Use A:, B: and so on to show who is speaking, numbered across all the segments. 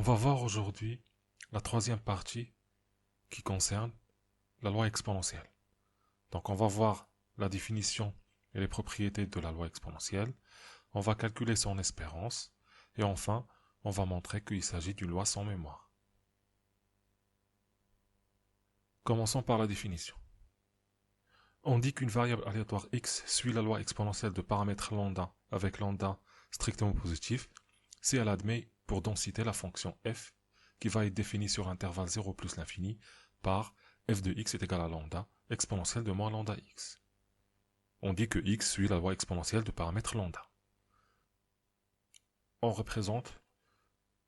A: va voir aujourd'hui la troisième partie qui concerne la loi exponentielle. Donc on va voir la définition et les propriétés de la loi exponentielle, on va calculer son espérance, et enfin, on va montrer qu'il s'agit d'une loi sans mémoire. Commençons par la définition. On dit qu'une variable aléatoire x suit la loi exponentielle de paramètre lambda avec lambda strictement positif si elle admet pour densité la fonction f qui va être définie sur intervalle 0 plus l'infini par f de x est égal à lambda exponentielle de moins lambda x. On dit que x suit la loi exponentielle de paramètre lambda. On représente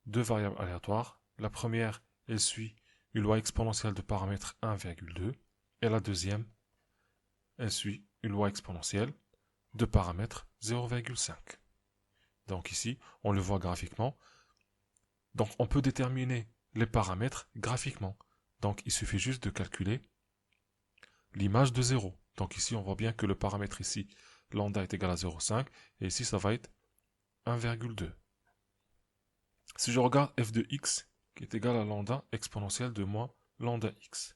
A: deux variables aléatoires. La première, elle suit une loi exponentielle de paramètre 1,2 et la deuxième, elle suit une loi exponentielle de paramètre 0,5. Donc ici, on le voit graphiquement. Donc on peut déterminer les paramètres graphiquement. Donc il suffit juste de calculer l'image de 0. Donc ici, on voit bien que le paramètre ici, lambda est égal à 0,5 et ici, ça va être 1,2. Si je regarde f de x qui est égal à lambda exponentielle de moins lambda x.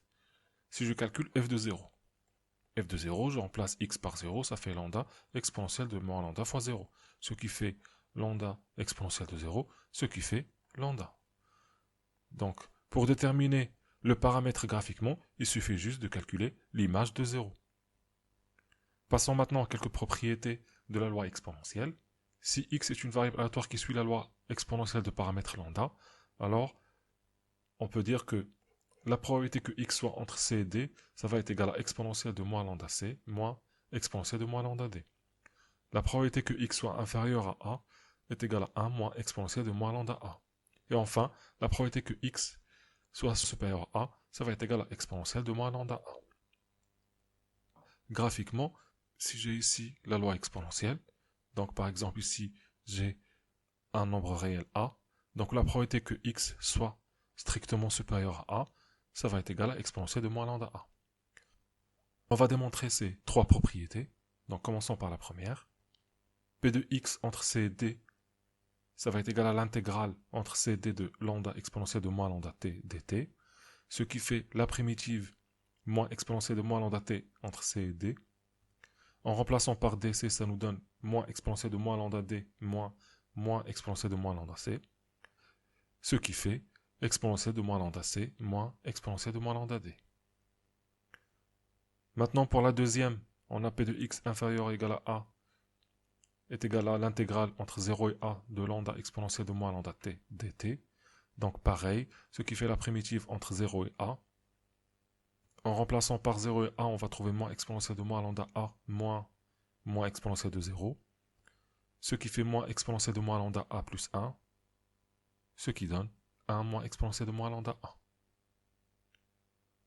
A: Si je calcule f de 0, je remplace x par 0, ça fait lambda exponentielle de moins lambda fois 0. Ce qui fait lambda exponentielle de 0, ce qui fait lambda. Donc, pour déterminer le paramètre graphiquement, il suffit juste de calculer l'image de 0. Passons maintenant à quelques propriétés de la loi exponentielle. Si x est une variable aléatoire qui suit la loi exponentielle de paramètre lambda, alors on peut dire que la probabilité que x soit entre c et d, ça va être égal à exponentielle de moins lambda c, moins exponentielle de moins lambda d. La probabilité que x soit inférieur à a est égale à 1 moins exponentielle de moins lambda a. Et enfin, la probabilité que x soit supérieur à a, ça va être égal à exponentielle de moins lambda a. Graphiquement, si j'ai ici la loi exponentielle, donc par exemple ici j'ai un nombre réel a, donc la probabilité que x soit strictement supérieur à a, ça va être égal à exponentielle de moins lambda a. On va démontrer ces trois propriétés. Donc commençons par la première. P de x entre c et d, ça va être égal à l'intégrale entre c et d de lambda exponentielle de moins lambda t dt, ce qui fait la primitive moins exponentielle de moins lambda t entre c et d. En remplaçant par dc, ça nous donne moins exponentielle de moins lambda d moins exponentielle de moins lambda c, ce qui fait exponentielle de moins lambda c moins exponentielle de moins lambda d. Maintenant pour la deuxième, on a p de x inférieur ou égal à a est égal à l'intégrale entre 0 et a de lambda exponentielle de moins lambda t dt. Donc pareil, ce qui fait la primitive entre 0 et a. En remplaçant par 0 et a, on va trouver moins exponentielle de moins lambda a moins exponentielle de 0. Ce qui fait moins exponentielle de moins lambda a plus 1. Ce qui donne 1 moins exponentielle de moins lambda a.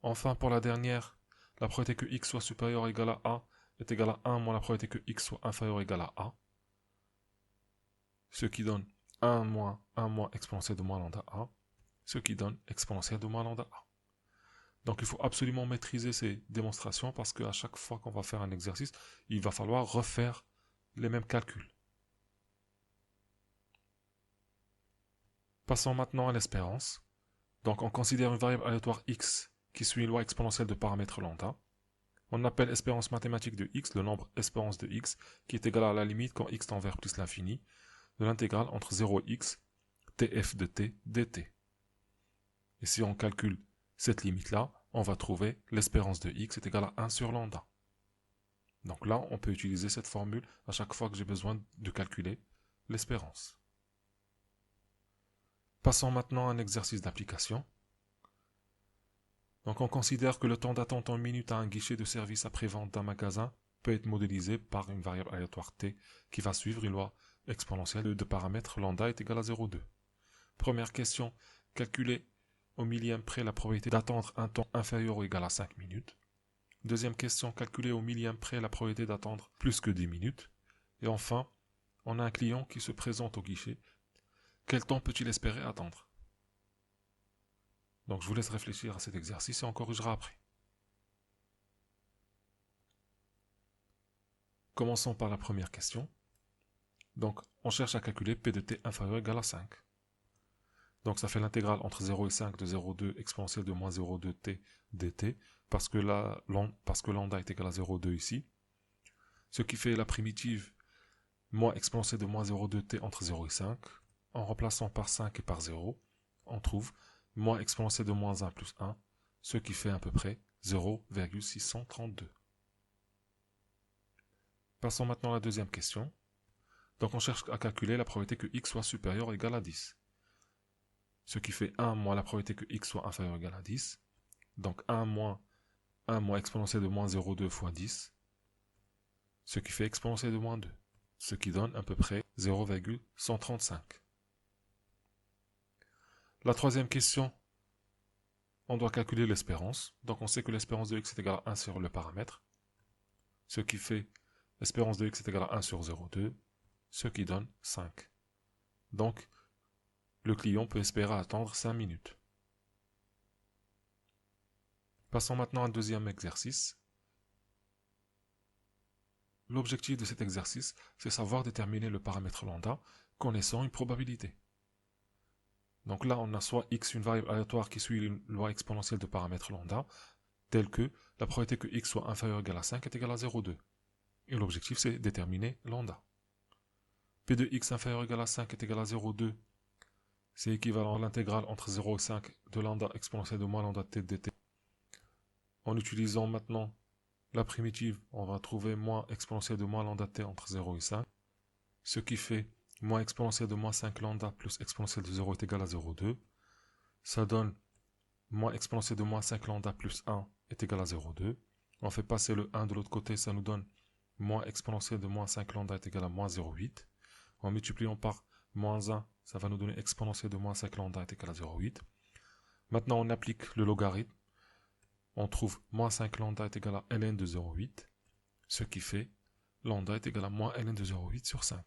A: Enfin, pour la dernière, la probabilité que x soit supérieur ou égal à a est égal à 1 moins la probabilité que x soit inférieur ou égal à a. Ce qui donne 1 moins exponentielle de moins lambda a. Ce qui donne exponentielle de moins lambda a. Donc il faut absolument maîtriser ces démonstrations parce qu'à chaque fois qu'on va faire un exercice, il va falloir refaire les mêmes calculs. Passons maintenant à l'espérance. Donc on considère une variable aléatoire x qui suit une loi exponentielle de paramètre lambda. On appelle espérance mathématique de x le nombre espérance de x qui est égal à la limite quand x tend vers plus l'infini de l'intégrale entre 0 et x tf de t dt. Et si on calcule cette limite-là, on va trouver l'espérance de x est égale à 1 sur lambda. Donc là, on peut utiliser cette formule à chaque fois que j'ai besoin de calculer l'espérance. Passons maintenant à un exercice d'application. Donc on considère que le temps d'attente en minutes à un guichet de service après-vente d'un magasin peut être modélisé par une variable aléatoire t qui va suivre une loi exponentielle de paramètre lambda est égal à 0,2. Première question, calculer au millième près la probabilité d'attendre un temps inférieur ou égal à 5 minutes. Deuxième question, calculer au millième près la probabilité d'attendre plus que 10 minutes. Et enfin, on a un client qui se présente au guichet. Quel temps peut-il espérer attendre? Donc je vous laisse réfléchir à cet exercice et on corrigera après. Commençons par la première question. Donc on cherche à calculer P de t inférieur ou égal à 5. Donc ça fait l'intégrale entre 0 et 5 de 0,2 exponentielle de moins 0,2t dt, parce que lambda est égal à 0,2 ici. Ce qui fait la primitive moins exponentielle de moins 0,2t entre 0 et 5. En remplaçant par 5 et par 0, on trouve moins exponentielle de moins 1 plus 1, ce qui fait à peu près 0,632. Passons maintenant à la deuxième question. Donc on cherche à calculer la probabilité que x soit supérieur ou égal à 10. Ce qui fait 1 moins la probabilité que x soit inférieur ou égal à 10. Donc 1 moins exponentielle de moins 0,2 fois 10, ce qui fait exponentielle de moins 2, ce qui donne à peu près 0,135. La troisième question, on doit calculer l'espérance. Donc on sait que l'espérance de x est égale à 1 sur le paramètre, ce qui fait l'espérance de x est égale à 1 sur 0,2, ce qui donne 5. Donc, le client peut espérer attendre 5 minutes. Passons maintenant à un deuxième exercice. L'objectif de cet exercice, c'est savoir déterminer le paramètre lambda connaissant une probabilité. Donc là, on a soit x, une variable aléatoire qui suit une loi exponentielle de paramètre lambda, telle que la probabilité que x soit inférieur ou égal à 5 est égale à 0,2. Et l'objectif, c'est déterminer lambda. P de x inférieur ou égal à 5 est égal à 0,2. C'est équivalent à l'intégrale entre 0 et 5 de lambda exponentielle de moins lambda t dt. En utilisant maintenant la primitive, on va trouver moins exponentielle de moins lambda t entre 0 et 5. Ce qui fait moins exponentielle de moins 5 lambda plus exponentielle de 0 est égal à 0,2. Ça donne moins exponentielle de moins 5 lambda plus 1 est égal à 0,2. On fait passer le 1 de l'autre côté, ça nous donne moins exponentielle de moins 5 lambda est égal à moins 0,8. En multipliant par moins 1, ça va nous donner exponentielle de moins 5 lambda est égal à 0,8. Maintenant, on applique le logarithme. On trouve moins 5 lambda est égal à ln de 0,8, ce qui fait lambda est égal à moins ln de 0,8 sur 5,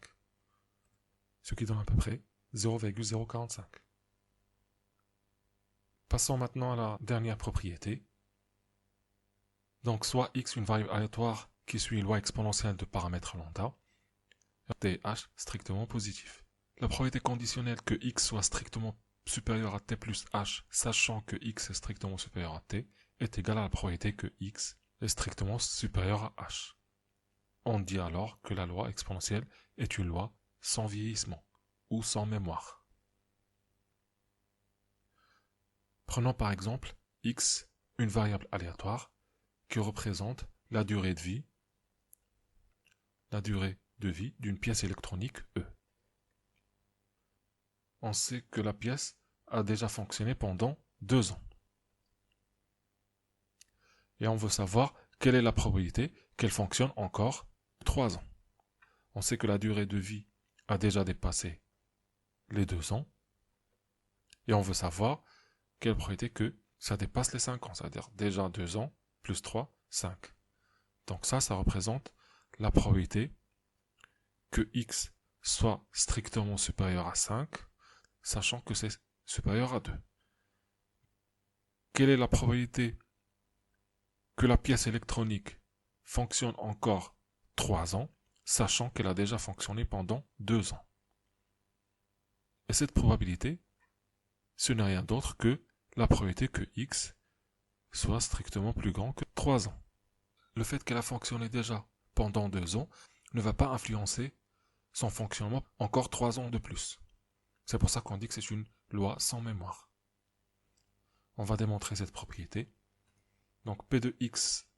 A: ce qui donne à peu près 0,045. Passons maintenant à la dernière propriété. Donc, soit x, une variable aléatoire qui suit une loi exponentielle de paramètre lambda, th strictement positif. La probabilité conditionnelle que x soit strictement supérieur à t plus h, sachant que x est strictement supérieur à t, est égale à la probabilité que x est strictement supérieur à h. On dit alors que la loi exponentielle est une loi sans vieillissement ou sans mémoire. Prenons par exemple x, une variable aléatoire qui représente la durée de vie d'une pièce électronique E. On sait que la pièce a déjà fonctionné pendant 2 ans. Et on veut savoir quelle est la probabilité qu'elle fonctionne encore 3 ans. On sait que la durée de vie a déjà dépassé les 2 ans. Et on veut savoir quelle probabilité que ça dépasse les 5 ans. C'est-à-dire déjà 2 ans, plus 3, 5. Donc ça représente la probabilité que x soit strictement supérieur à 5, sachant que c'est supérieur à 2. Quelle est la probabilité que la pièce électronique fonctionne encore 3 ans, sachant qu'elle a déjà fonctionné pendant 2 ans? Et cette probabilité, ce n'est rien d'autre que la probabilité que x soit strictement plus grand que 3 ans. Le fait qu'elle a fonctionné déjà pendant 2 ans ne va pas influencer son fonctionnement encore 3 ans de plus. C'est pour ça qu'on dit que c'est une loi sans mémoire. On va démontrer cette propriété. Donc P de x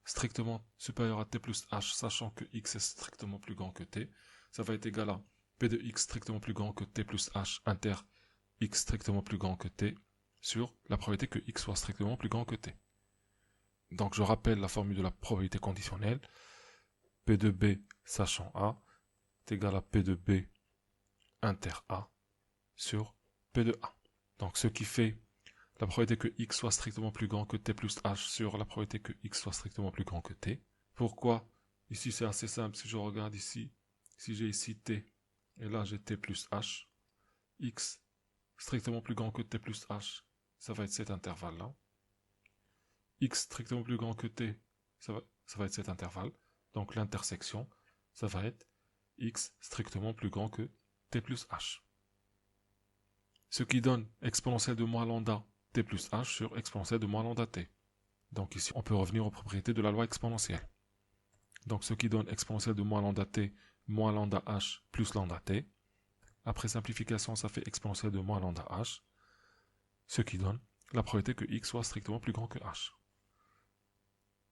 A: strictement supérieur à t plus h, sachant que x est strictement plus grand que t, ça va être égal à P de x strictement plus grand que t plus h inter x strictement plus grand que t sur la probabilité que x soit strictement plus grand que t. Donc je rappelle la formule de la probabilité conditionnelle. P de b sachant a est égal à P de b inter a sur P de a. Donc ce qui fait la probabilité que x soit strictement plus grand que t plus h sur la probabilité que x soit strictement plus grand que t. Pourquoi? Ici c'est assez simple, si je regarde ici, si j'ai ici t, et là j'ai t plus h, x strictement plus grand que t plus h, ça va être cet intervalle-là. X strictement plus grand que t, ça va être cet intervalle. Donc l'intersection, ça va être x strictement plus grand que t plus h. Ce qui donne exponentielle de moins lambda t plus h sur exponentielle de moins lambda t. Donc ici, on peut revenir aux propriétés de la loi exponentielle. Donc ce qui donne exponentielle de moins lambda t moins lambda h plus lambda t. Après simplification, ça fait exponentielle de moins lambda h. Ce qui donne la probabilité que x soit strictement plus grand que h.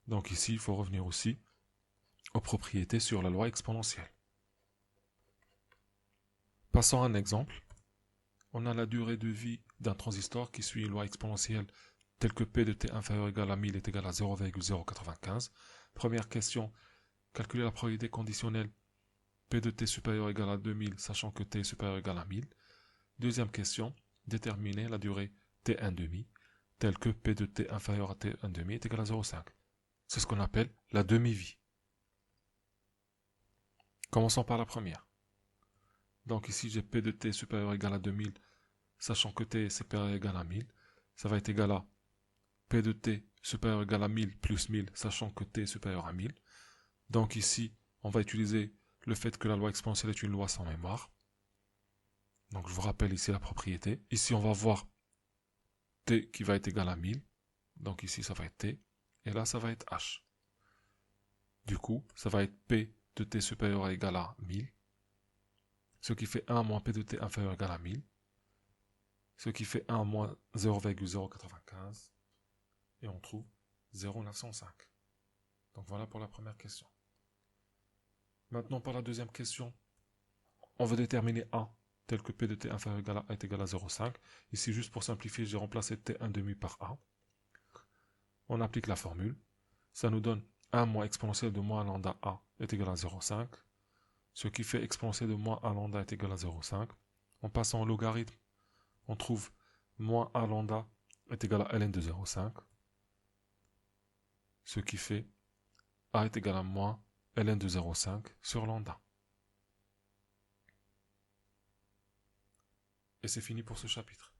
A: Donc ici, il faut revenir aussi aux propriétés sur la loi exponentielle. Passons à un exemple. On a la durée de vie d'un transistor qui suit une loi exponentielle telle que P de t inférieur ou égal à 1000 est égal à 0,095. Première question, calculer la probabilité conditionnelle P de t supérieur ou égal à 2000, sachant que t est supérieur ou égal à 1000. Deuxième question, déterminer la durée t1,5, telle que P de t inférieur à t1,5 est égal à 0,5. C'est ce qu'on appelle la demi-vie. Commençons par la première. Donc ici, j'ai P de t supérieur ou égal à 2000, sachant que t est supérieur ou égal à 1000. Ça va être égal à P de t supérieur ou égal à 1000 plus 1000, sachant que t est supérieur à 1000. Donc ici, on va utiliser le fait que la loi exponentielle est une loi sans mémoire. Donc je vous rappelle ici la propriété. Ici, on va voir t qui va être égal à 1000. Donc ici, ça va être t. Et là, ça va être h. Du coup, ça va être p de t supérieur ou égal à 1000. Ce qui fait 1 moins p de t inférieur ou égal à 1000. Ce qui fait 1 moins 0,095. Et on trouve 0,905. Donc voilà pour la première question. Maintenant, pour la deuxième question, on veut déterminer A, tel que P de T inférieur ou égal à A est égal à 0,5. Ici, juste pour simplifier, j'ai remplacé T1,5 par A. On applique la formule. Ça nous donne 1 moins exponentielle de moins lambda A est égal à 0,5. Ce qui fait exponentielle de moins A lambda est égal à 0,5. En passant au logarithme, on trouve moins A lambda est égal à ln de 0,5. Ce qui fait A est égal à moins ln de 0,5 sur lambda. Et c'est fini pour ce chapitre.